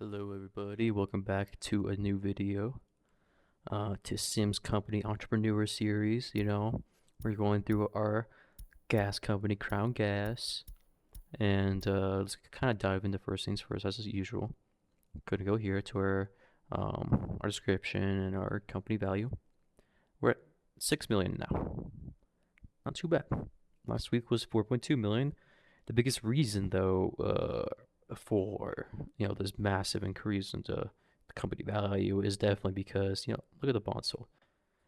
Hello everybody, welcome back to a new video to Sims Company Entrepreneur Series. We're going through our gas company, Crown Gas, and let's kind of dive into first things first as usual. Gonna go here to our description and our company value. We're at 6 million now. Not too bad. Last week was 4.2 million. The biggest reason though for this massive increase into the company value is definitely because look at the bond sold.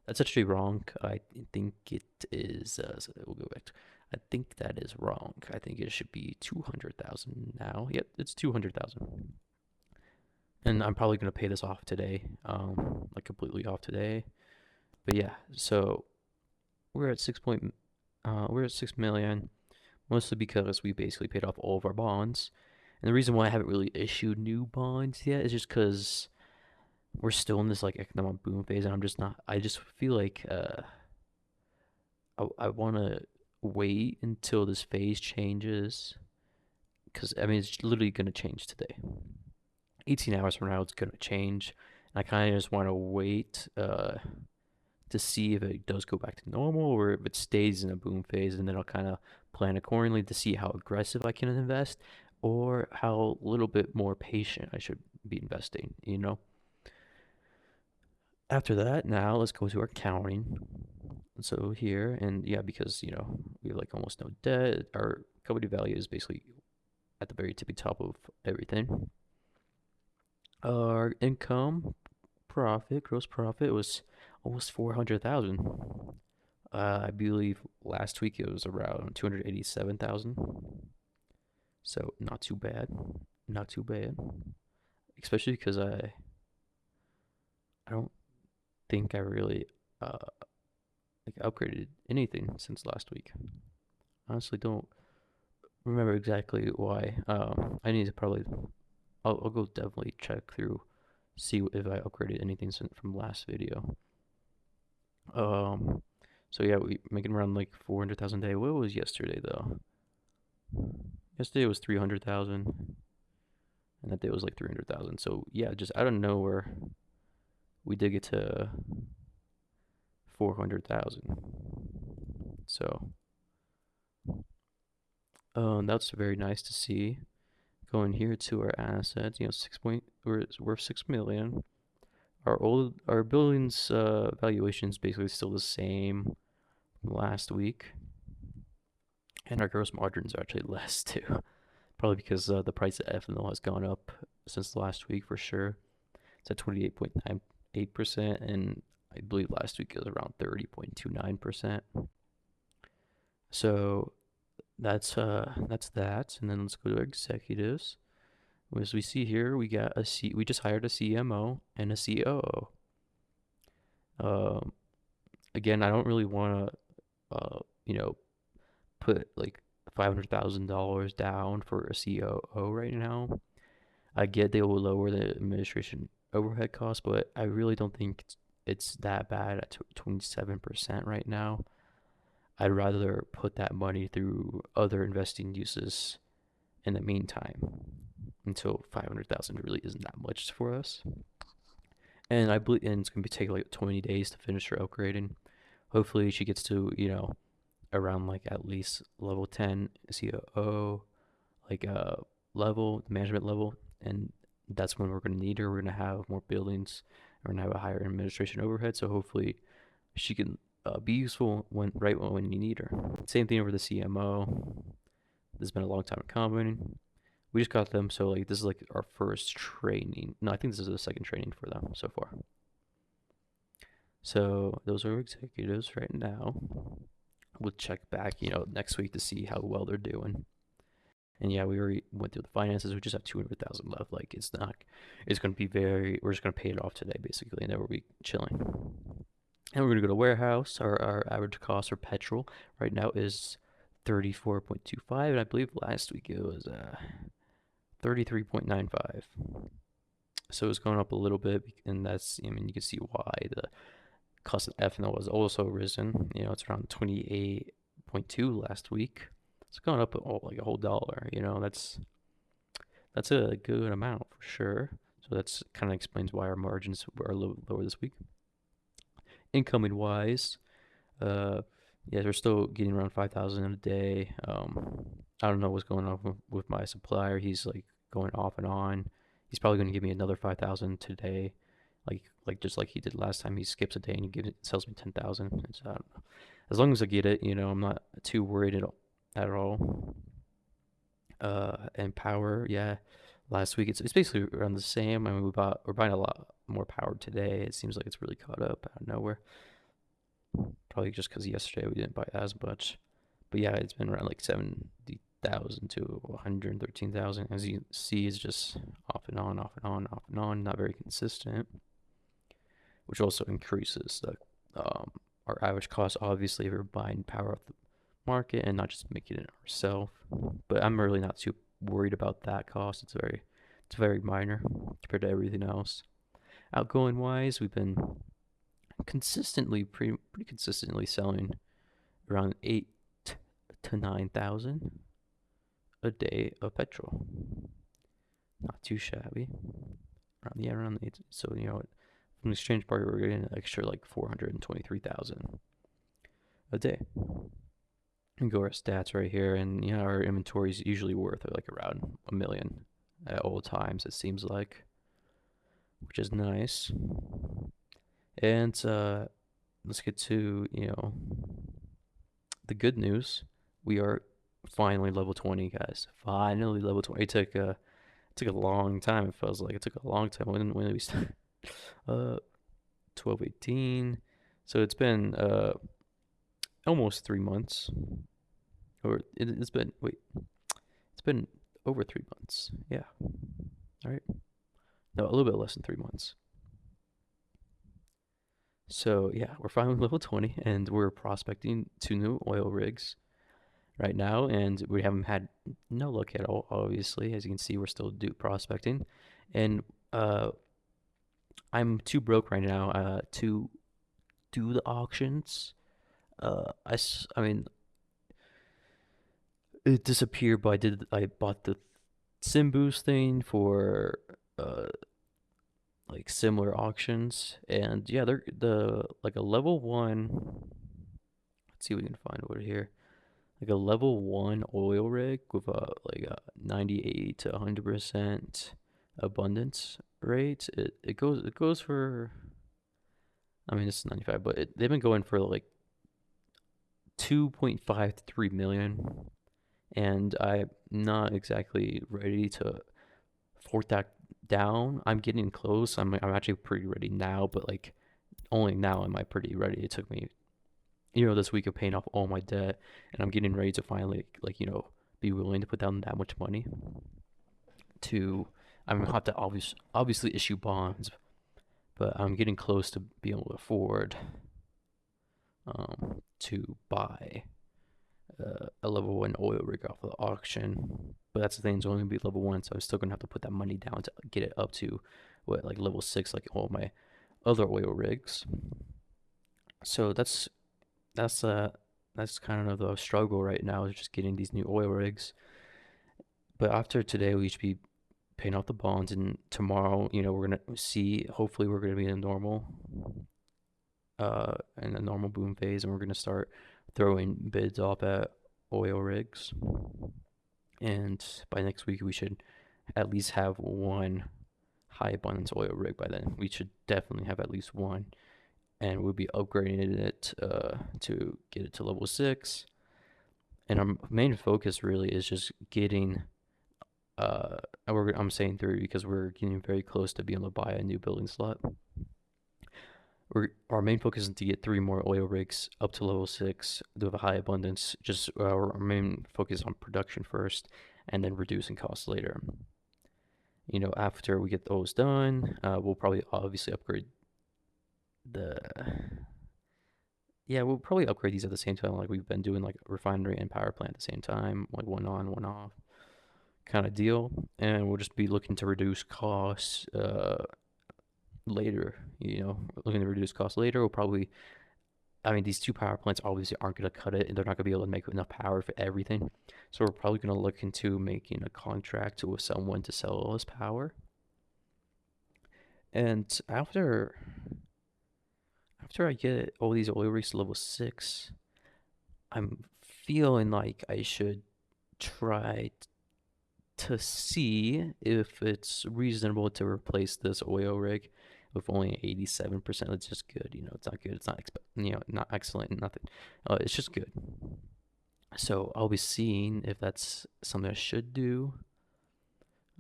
That's actually wrong. I think it is. So we'll go back. I think that is wrong. I think it should be 200,000 now. Yep, it's 200,000. And I'm probably gonna pay this off today, like completely off today. But yeah, so we're at we're at 6 million, mostly because we basically paid off all of our bonds. And the reason why I haven't really issued new bonds yet is just because we're still in this like economic boom phase, and I'm just not. I just feel like I want to wait until this phase changes, because I mean it's literally gonna change today. 18 hours from now, it's gonna change, and I kind of just want to wait to see if it does go back to normal or if it stays in a boom phase, and then I'll kind of plan accordingly to see how aggressive I can invest or how a little bit more patient I should be investing. After that, now let's go to our accounting. So here, and yeah, because we have like almost no debt, our company value is basically at the very tippy top of everything. Our income, gross profit was almost 400,000. I believe last week it was around 287,000. So not too bad. Not too bad. Especially because I don't think I really like upgraded anything since last week. Honestly don't remember exactly why. I need to probably I'll go definitely check through, see if I upgraded anything from last video. Um so yeah, we making around like 400,000 a day. What was yesterday though? Yesterday was 300,000, and that day was like 300,000. So yeah, just out of nowhere, we did get to 400,000. So that's very nice to see. Going here to our assets, we're worth 6 million. Our buildings valuation is basically still the same from last week, and our gross margins are actually less too. Probably because the price of ethanol has gone up since last week for sure. It's at 28.98%, and I believe last week it was around 30.29%. So that's that. And then let's go to executives. As we see here, we just hired a CMO and a COO. Um, Again, I don't really want to put like $500,000 down for a COO right now. I get they will lower the administration overhead costs, but I really don't think it's that bad at 27% right now. I'd rather put that money through other investing uses in the meantime until 500,000 really isn't that much for us. And I believe and it's gonna be taking like 20 days to finish her upgrading. Hopefully she gets to around like at least level 10 COO, like level, management level, and that's when we're going to need her. We're going to have more buildings. We're going to have a higher administration overhead, so hopefully she can be useful when you need her. Same thing over the CMO. This has been a long time coming. We just got them, so like this is like our first training. No, I think this is the second training for them so far. So those are executives right now. We'll check back, next week to see how well they're doing. And yeah, we already went through the finances. We just have 200,000 left. Like it's not, it's going to be we're just going to pay it off today basically, and then we'll be chilling. And we're going to go to warehouse. Our average cost for petrol right now is 34.25, and I believe last week it was 33.95. So it's going up a little bit, and I mean, you can see why the cost of ethanol has also risen. It's around 28.2 last week. It's gone up like a whole dollar. That's a good amount for sure. So that's kind of explains why our margins were a little lower this week. Incoming wise, uh, yeah, we're still getting around 5,000 a day. I don't know what's going on with my supplier. He's like going off and on. He's probably going to give me another 5,000 today, like just like he did last time. He skips a day and he sells me 10,000. So I don't know. As long as I get it, I'm not too worried at all. And power, yeah. Last week it's basically around the same. I mean, we're buying a lot more power today. It seems like it's really caught up out of nowhere. Probably just because yesterday we didn't buy as much. But yeah, it's been around like 70,000 to 113,000. As you see, it's just off and on, off and on, off and on, not very consistent, which also increases our average cost. Obviously, if we're buying power off the market and not just making it ourselves. But I'm really not too worried about that cost. It's very minor compared to everything else. Outgoing wise, we've been pretty consistently selling around 8 to 9,000 a day of petrol. Not too shabby. Around the eight. So from the exchange market, we're getting an extra like 423,000 a day. And go our stats right here, and our inventory is usually worth like around a million at all times. It seems like, which is nice. And let's get to the good news. We are finally level 20, guys. Finally level 20. It took a long time. It feels like it took a long time. When did we start? 12/18. So it's been almost 3 months. Or it's been it's been over 3 months. Yeah. All right. No, a little bit less than 3 months. So yeah, we're finally level 20, and we're prospecting 2 new oil rigs right now, and we haven't had no luck at all. Obviously, as you can see, we're still prospecting, and I'm too broke right now to do the auctions. I mean, it disappeared, but I bought the sim boost thing for uh like similar auctions, and yeah, they're the like a level one. Let's see if we can find over here. Like a level one oil rig with a 98 to 100% abundance rate. It goes for, I mean, it's 95, but they've been going for like 2.5 to 3 million, and I'm not exactly ready to fork that down. I'm getting close. I'm actually pretty ready now, but like only now am I pretty ready. It took me this week of paying off all my debt, and I'm getting ready to finally be willing to put down that much money to. I'm gonna have to obviously issue bonds, but I'm getting close to being able to afford to buy a level one oil rig off of the auction. But that's the thing; it's only gonna be level one, so I'm still gonna have to put that money down to get it up to like level 6, like all my other oil rigs. So that's kind of the struggle right now, is just getting these new oil rigs. But after today, we should be paying off the bonds, and tomorrow, we're gonna see. Hopefully, we're gonna be in a normal boom phase, and we're gonna start throwing bids off at oil rigs. And by next week, we should at least have one high abundance oil rig. By then, we should definitely have at least one, and we'll be upgrading it to get it to level 6. And our main focus really is just getting I'm saying 3 because we're getting very close to being able to buy a new building slot. Our main focus is to get 3 more oil rigs up to level 6 with a high abundance. Just our main focus on production first, and then reducing costs later. After we get those done, we'll probably obviously upgrade the yeah, we'll probably upgrade these at the same time, like we've been doing, like refinery and power plant at the same time, like one on, one off kind of deal. And we'll just be looking to reduce costs later. Looking to reduce costs later. We'll probably I mean, these two power plants obviously aren't going to cut it, and they're not going to be able to make enough power for everything. So we're probably going to look into making a contract with someone to sell all this power. And after I get all these oil rigs to level 6, I'm feeling like I should try to see if it's reasonable to replace this oil rig with only 87%. It's just good, it's not good, it's not not excellent, nothing. It's just good. So I'll be seeing if that's something I should do.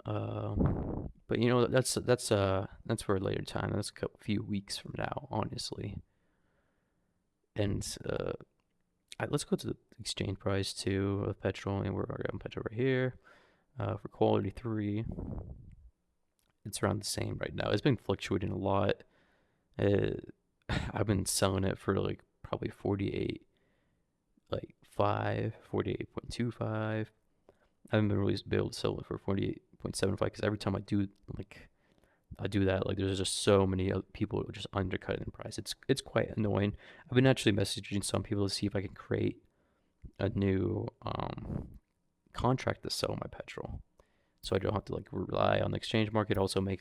But that's for a later time. That's a few weeks from now, honestly. And let's go to the exchange price too of petrol, and we're already on petrol right here. For quality 3, it's around the same right now. It's been fluctuating a lot. Uh, I've been selling it for like probably 48, like 48.25. I haven't been really able to sell it for 48.75 because every time I do that, like there's just so many other people just undercutting the price. It's quite annoying. I've been actually messaging some people to see if I can create a new contract to sell my petrol, so I don't have to like rely on the exchange market. Also make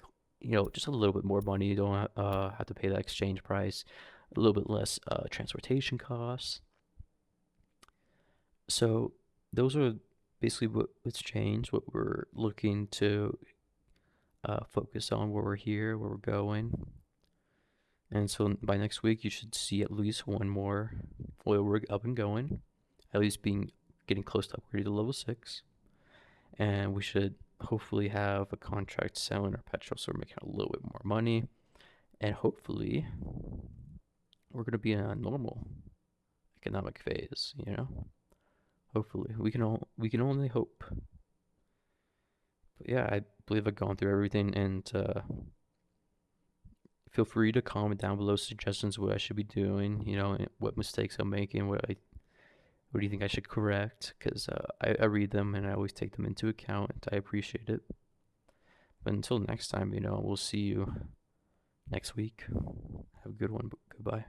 just a little bit more money. You don't have to pay that exchange price, a little bit less transportation costs. So those are basically what's changed, what we're looking to focus on, where we're here, where we're going. And so by next week, you should see at least one more oil rig up and going, at least getting close to upgrading to level 6. And we should hopefully have a contract selling our petrol, so we're making a little bit more money. And hopefully, we're going to be in a normal economic phase, Hopefully, we can only hope. But yeah, I believe I've gone through everything, and feel free to comment down below suggestions what I should be doing, and what mistakes I'm making, what do you think I should correct? Because I read them and I always take them into account, and I appreciate it. But until next time, we'll see you next week. Have a good one. Goodbye.